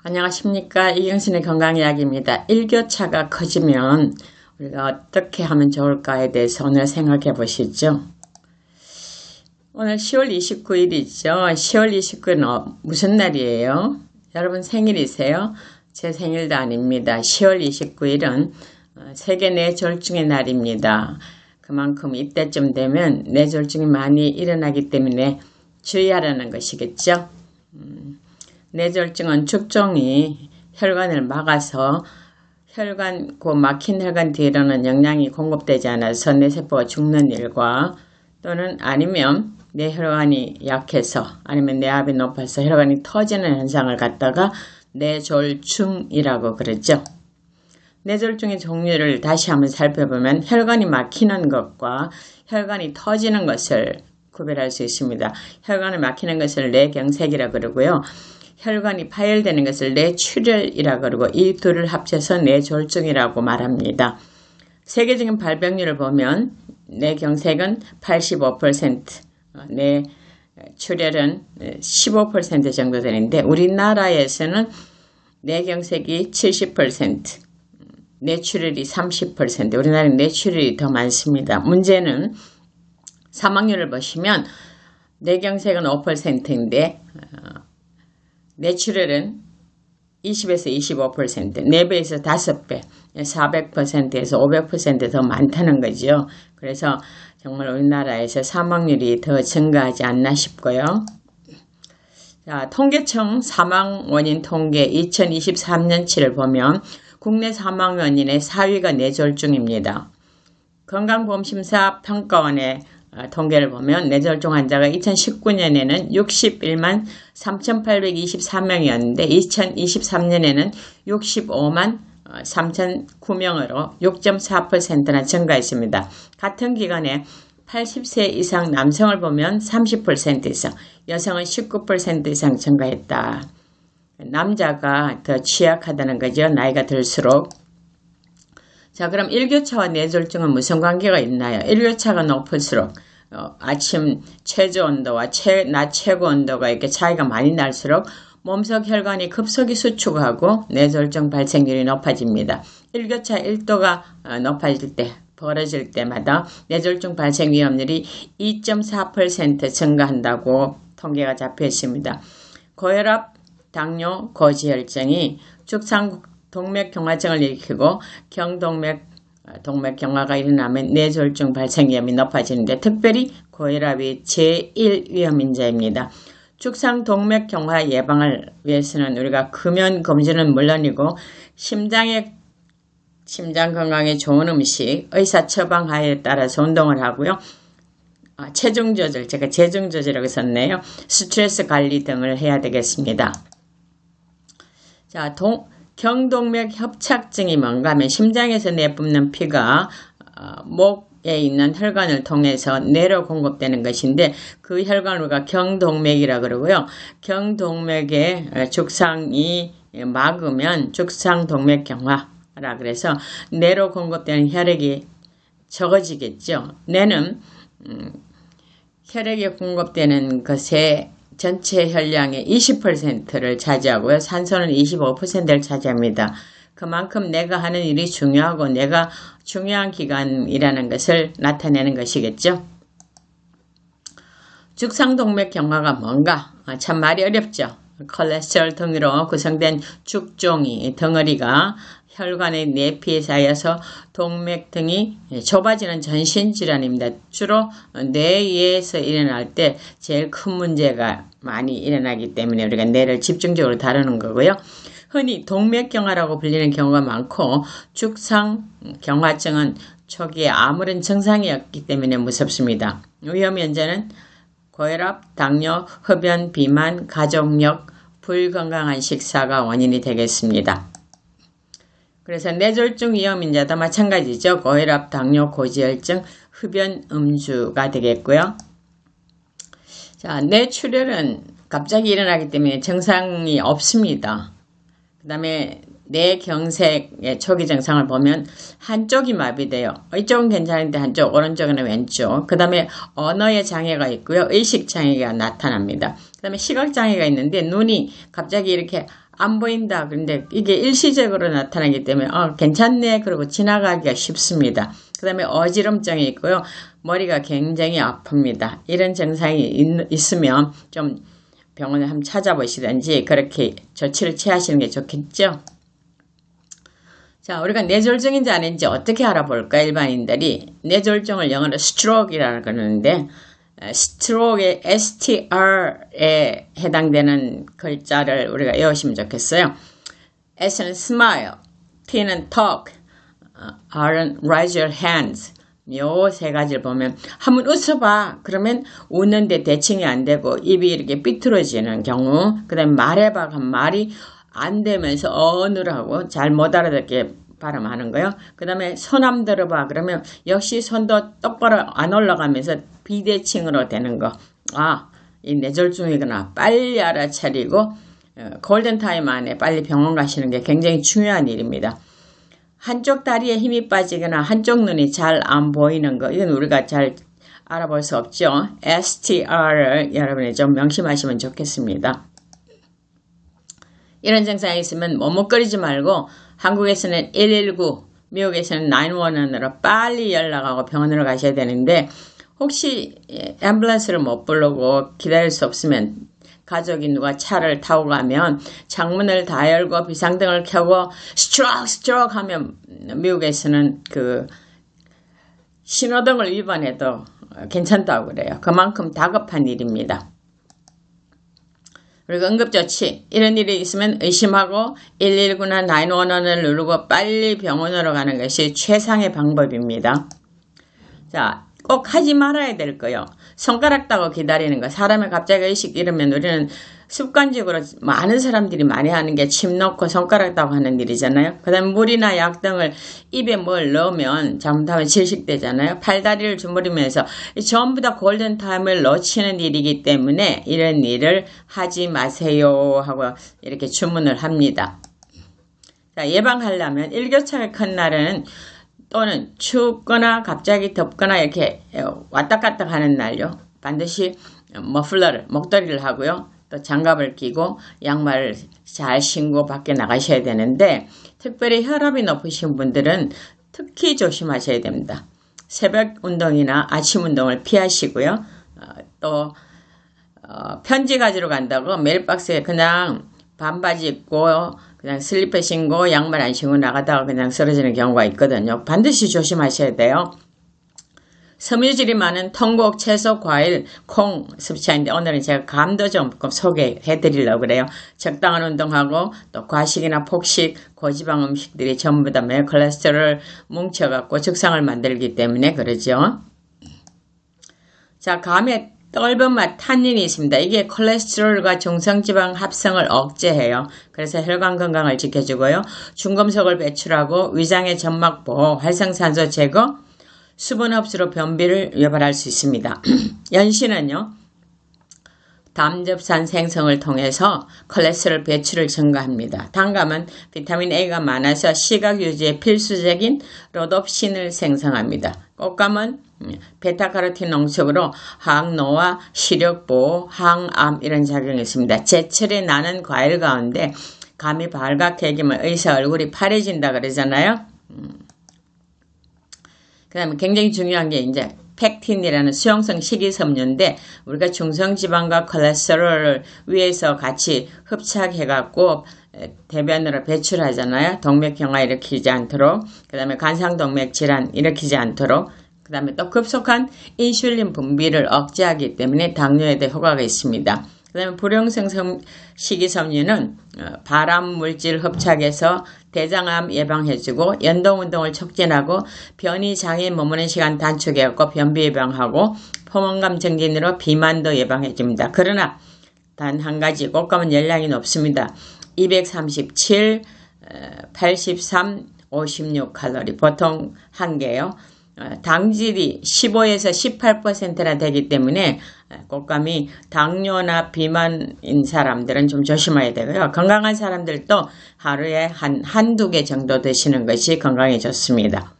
안녕하십니까. 이경신의 건강이야기입니다. 일교차가 커지면 우리가 어떻게 하면 좋을까에 대해서 오늘 생각해 보시죠. 오늘 10월 29일이죠. 10월 29일은 무슨 날이에요? 여러분 생일이세요? 제 생일도 아닙니다. 10월 29일은 세계 뇌졸중의 날입니다. 그만큼 이때쯤 되면 뇌졸중이 많이 일어나기 때문에 주의하라는 것이겠죠. 뇌졸중은 축종이 혈관을 막아서 막힌 혈관 뒤로는 영양이 공급되지 않아서 뇌세포가 죽는 일과 또는 아니면 뇌혈관이 약해서 아니면 뇌압이 높아서 혈관이 터지는 현상을 갖다가 뇌졸중이라고 그러죠. 뇌졸중의 종류를 다시 한번 살펴보면 혈관이 막히는 것과 혈관이 터지는 것을 구별할 수 있습니다. 혈관이 막히는 것을 뇌경색이라고 그러고요. 혈관이 파열되는 것을 뇌출혈이라고 그러고 이 둘을 합쳐서 뇌졸중이라고 말합니다. 세계적인 발병률을 보면 뇌경색은 85%, 뇌출혈은 15% 정도 되는데 우리나라에서는 뇌경색이 70%, 뇌출혈이 30%, 우리나라는 뇌출혈이 더 많습니다. 문제는 사망률을 보시면 뇌경색은 5%인데 뇌출혈은 20에서 25%, 4배에서 5배, 400%에서 500% 더 많다는 거죠. 그래서 정말 우리나라에서 사망률이 더 증가하지 않나 싶고요. 자, 통계청 사망 원인 통계 2023년치를 보면 국내 사망 원인의 4위가 뇌졸중입니다. 건강보험심사 평가원의 통계를 보면 뇌졸중 환자가 2019년에는 61만 3,824명이었는데 2023년에는 65만 3,009명으로 6.4%나 증가했습니다. 같은 기간에 80세 이상 남성을 보면 30% 이상, 여성은 19% 이상 증가했다. 남자가 더 취약하다는 거죠. 나이가 들수록. 자, 그럼 일교차와 뇌졸중은 무슨 관계가 있나요? 일교차가 높을수록 아침 최저 온도와 낮 최고 온도가 이렇게 차이가 많이 날수록 몸속 혈관이 급속히 수축하고 뇌졸중 발생률이 높아집니다. 일교차 1도가 높아질 때 벌어질 때마다 뇌졸중 발생 위험률이 2.4% 증가한다고 통계가 잡혀 있습니다. 고혈압, 당뇨, 고지혈증이 축상 동맥경화증을 일으키고 동맥경화가 일어나면 뇌졸중 발생 위험이 높아지는데 특별히 고혈압이 제1 위험 인자입니다. 축상 동맥경화 예방을 위해서는 우리가 금연 금주는 물론이고 심장 건강에 좋은 음식, 의사 처방하에 따라서 운동을 하고요. 체중 조절, 제가 체중 조절이라고 썼네요. 스트레스 관리 등을 해야 되겠습니다. 자, 경동맥 협착증이 뭔가 하면 심장에서 내뿜는 피가 목에 있는 혈관을 통해서 뇌로 공급되는 것인데 그 혈관을 우리가 경동맥이라고 그러고요. 경동맥의 죽상이 막으면 죽상동맥경화라 그래서 뇌로 공급되는 혈액이 적어지겠죠. 뇌는 혈액이 공급되는 것에 전체 혈량의 20%를 차지하고요. 산소는 25%를 차지합니다. 그만큼 내가 하는 일이 중요하고 내가 중요한 기관이라는 것을 나타내는 것이겠죠. 죽상동맥경화가 뭔가? 참 말이 어렵죠. 콜레스테롤 등으로 구성된 죽종이 덩어리가 혈관의 내피에 쌓여서 동맥 등이 좁아지는 전신질환입니다. 주로 뇌에서 일어날 때 제일 큰 문제가 많이 일어나기 때문에 우리가 뇌를 집중적으로 다루는 거고요. 흔히 동맥경화라고 불리는 경우가 많고 죽상경화증은 초기에 아무런 증상이 없기 때문에 무섭습니다. 위험 현재는 고혈압, 당뇨, 흡연, 비만, 가족력, 불건강한 식사가 원인이 되겠습니다. 그래서 뇌졸중 위험인자도 마찬가지죠. 고혈압, 당뇨, 고지혈증, 흡연, 음주가 되겠고요. 자, 뇌출혈은 갑자기 일어나기 때문에 증상이 없습니다. 그 다음에 뇌경색의 초기 증상을 보면 한쪽이 마비돼요. 이쪽은 괜찮은데 한쪽, 오른쪽은 왼쪽. 그 다음에 언어의 장애가 있고요. 의식장애가 나타납니다. 그 다음에 시각장애가 있는데 눈이 갑자기 이렇게 안 보인다. 그런데 이게 일시적으로 나타나기 때문에 괜찮네. 그러고 지나가기가 쉽습니다. 그 다음에 어지럼증이 있고요. 머리가 굉장히 아픕니다. 이런 증상이 있으면 좀 병원을 한번 찾아보시든지 그렇게 조치를 취하시는 게 좋겠죠. 자, 우리가 뇌졸중인지 아닌지 어떻게 알아볼까? 일반인들이 뇌졸중을 영어로 스트로크라고 그러는데 스트로크의 STR에 해당되는 글자를 우리가 외우시면 좋겠어요. S는 smile, T는 talk, R은 raise your hands. 요 세 가지를 보면 한번 웃어봐. 그러면 웃는데 대칭이 안 되고 입이 이렇게 삐뚤어지는 경우, 그 다음에 말해봐. 그럼 말이 안 되면서 어느라고 잘 못 알아듣게 발음하는 거예요. 그 다음에 손 한번 들어봐. 그러면 역시 손도 똑바로 안 올라가면서 비대칭으로 되는 거. 이 뇌졸중이구나. 빨리 알아차리고 골든타임 안에 빨리 병원 가시는 게 굉장히 중요한 일입니다. 한쪽 다리에 힘이 빠지거나 한쪽 눈이 잘 안 보이는 거, 이건 우리가 잘 알아볼 수 없죠. STR을 여러분이 좀 명심하시면 좋겠습니다. 이런 증상이 있으면 머뭇거리지 말고 한국에서는 119, 미국에서는 911으로 빨리 연락하고 병원으로 가셔야 되는데 혹시 앰뷸런스를 못 부르고 기다릴 수 없으면 가족이 누가 차를 타고 가면 창문을 다 열고 비상등을 켜고 스트로크 하면 미국에서는 그 신호등을 위반해도 괜찮다고 그래요. 그만큼 다급한 일입니다. 그리고 응급조치, 이런 일이 있으면 의심하고 119나 911을 누르고 빨리 병원으로 가는 것이 최상의 방법입니다. 자, 꼭 하지 말아야 될 거요. 손가락 따고 기다리는 거. 사람이 갑자기 의식 잃으면 우리는 습관적으로 많은 사람들이 많이 하는 게 침 넣고 손가락 따고 하는 일이잖아요. 그 다음에 물이나 약 등을 입에 뭘 넣으면 잘못하면 질식되잖아요. 팔다리를 주무르면서 전부 다 골든타임을 놓치는 일이기 때문에 이런 일을 하지 마세요 하고 이렇게 주문을 합니다. 자, 예방하려면 일교차가 큰 날은 또는 춥거나 갑자기 덥거나 이렇게 왔다 갔다 하는 날요. 반드시 머플러를, 목도리를 하고요. 또 장갑을 끼고 양말을 잘 신고 밖에 나가셔야 되는데 특별히 혈압이 높으신 분들은 특히 조심하셔야 됩니다. 새벽 운동이나 아침 운동을 피하시고요. 또 편지 가지러 간다고 메일박스에 그냥 반바지 입고 그냥 슬리퍼 신고 양말 안 신고 나가다가 그냥 쓰러지는 경우가 있거든요. 반드시 조심하셔야 돼요. 섬유질이 많은 통곡, 채소, 과일, 콩 섭취하는데 오늘은 제가 감도 좀 소개해 드리려고 그래요. 적당한 운동하고 또 과식이나 폭식, 고지방 음식들이 전부 다 콜레스테롤을 뭉쳐갖고 적상을 만들기 때문에 그러죠. 자, 감에 떫은 맛, 탄닌이 있습니다. 이게 콜레스테롤과 중성지방 합성을 억제해요. 그래서 혈관 건강을 지켜주고요. 중금속을 배출하고 위장의 점막 보호, 활성산소 제거, 수분 흡수로 변비를 유발할 수 있습니다. 연신은요. 담즙산 생성을 통해서 콜레스테롤 배출을 증가합니다. 단감은 비타민 A가 많아서 시각 유지에 필수적인 로놉신을 생성합니다. 꽃감은 베타카로틴 농축으로 항노화, 시력 보호, 항암 이런 작용이 있습니다. 제철에 나는 과일 가운데 감이 발갛게 익으면 의사 얼굴이 파래진다 그러잖아요. 그 다음에 굉장히 중요한 게 이제 팩틴이라는 수용성 식이섬유인데 우리가 중성지방과 콜레스테롤을 위에서 같이 흡착해갖고 대변으로 배출하잖아요. 동맥경화 일으키지 않도록, 그 다음에 간상동맥 질환 일으키지 않도록, 그 다음에 또 급속한 인슐린 분비를 억제하기 때문에 당뇨에도 효과가 있습니다. 그 다음에 불용성 식이섬유는 발암물질 흡착해서 대장암 예방해주고 연동운동을 촉진하고 변이장애 머무는 시간 단축해갖고 변비 예방하고 포만감 증진으로 비만도 예방해줍니다. 그러나 단 한 가지 꽃감은 열량이 높습니다. 237, 83, 56 칼로리 보통 한 개요. 당질이 15에서 18%나 되기 때문에 꽃감이 당뇨나 비만인 사람들은 좀 조심해야 되고요. 건강한 사람들도 하루에 한두 개 정도 드시는 것이 건강에 좋습니다.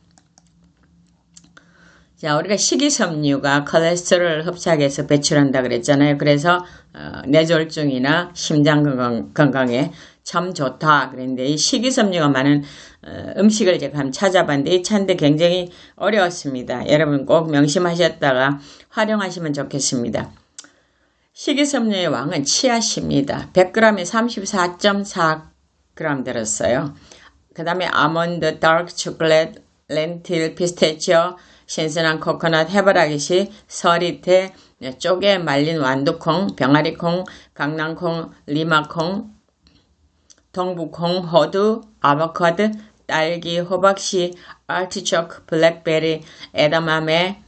자, 우리가 식이섬유가 콜레스테롤을 흡착해서 배출한다 그랬잖아요. 그래서 뇌졸중이나 심장 건강에 참 좋다 그랬는데, 이 식이섬유가 많은 음식을 제가 한번 찾아봤는데 이 찾는데 굉장히 어려웠습니다. 여러분 꼭 명심하셨다가 활용하시면 좋겠습니다. 식이섬유의 왕은 치아씨입니다. 100g에 34.4g 들었어요. 그 다음에 아몬드, 다크 초콜릿, 렌틸, 피스타치오, 신선한 코코넛, 해바라기씨, 서리태, 쪼개 말린 완두콩, 병아리콩, 강낭콩, 리마콩, 동부콩, 호두, 아보카도, 딸기, 호박씨, 아티초크, 블랙베리, 에다마메,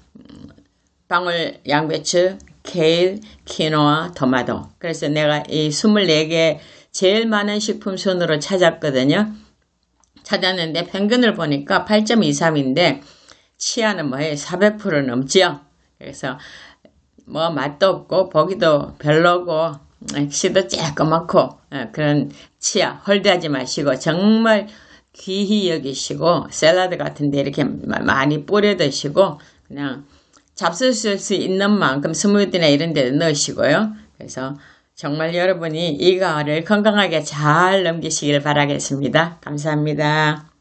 방울 양배추, 케일, 키노아, 토마토. 그래서 내가 이 24개 제일 많은 식품 순으로 찾았거든요. 찾았는데 평균을 보니까 8.23인데 치아는 뭐예요? 400% 넘죠. 그래서 뭐 맛도 없고 보기도 별로고 씨도 쬐끄맣고 그런 치아 홀대하지 마시고 정말 귀히 여기시고 샐러드 같은데 이렇게 많이 뿌려 드시고 그냥 잡수실 수 있는 만큼 스무디나 이런 데 넣으시고요. 그래서 정말 여러분이 이 가을을 건강하게 잘 넘기시길 바라겠습니다. 감사합니다.